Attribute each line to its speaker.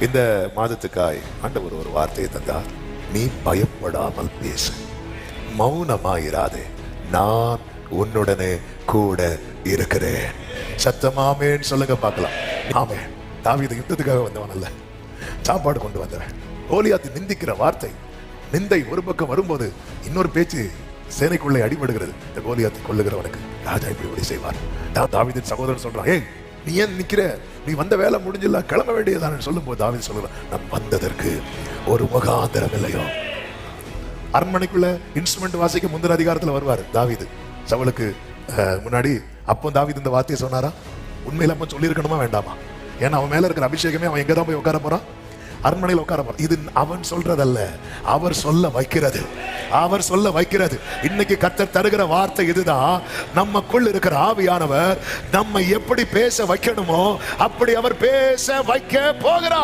Speaker 1: இந்த மாதத்துக்காய் ஆண்டவர் ஒரு வார்த்தையை தந்தார். நீ பயப்படாமல் பேசு, மௌனமாயிராதே, நான் உன்னுடனே கூட இருக்கிறேன். சத்தமாமேன்னு சொல்லுங்க பார்க்கலாம். ஆமே. தாவீது யுத்தத்துக்காக வந்தவன் அல்ல, சாப்பாடு கொண்டு வந்தவன். கோலியாத்து நிந்திக்கிற வார்த்தை, நிந்தை ஒரு பக்கம் வரும்போது இன்னொரு பேச்சு சேனைக்குள்ளே அடிபடுகிறது. இந்த கோலியாத்தை கொல்லுகிறவனுக்கு ராஜா இப்படி செய்வார். தாவீதின் சகோதரன் சொல்றான், ஏய் நீ ஏன் நிக்கிற, நீ வந்த வேலை முடிஞ்சில்ல, கிளம்ப வேண்டியதான்னு சொல்லும் போது தாவீது சொல்றான், நான் வந்ததற்கு ஒரு முகாந்திரம் இல்லையோ. அரண்மனைக்குள்ள இன்ஸ்ட்ருமெண்ட் வாசிக்க முந்தின அதிகாரத்துல வருவார் தாவீது சவுலுக்கு முன்னாடி. அப்போ தாவீது இந்த வார்த்தையை சொன்னாரா? உண்மையில அப்ப சொல்லியிருக்கணுமா வேண்டாமா? ஏன்னா அவன் மேல இருக்கிற அபிஷேகமே அவன் எங்கதான் போய் உட்கார போறான், அரண்மனையில் உட்கார போறான். இது அவன் சொல்றதல்ல, அவர் சொல்ல வைக்கிறது, அவர் சொல்ல வைக்கிறது. இன்னைக்கு கர்த்தர் தருகிற வார்த்தை இதுதான். நமக்குள் இருக்கிற ஆவியானவர் நம்ம எப்படி பேச வைக்கணுமோ அப்படி அவர் பேச வைக்க போகிறார்.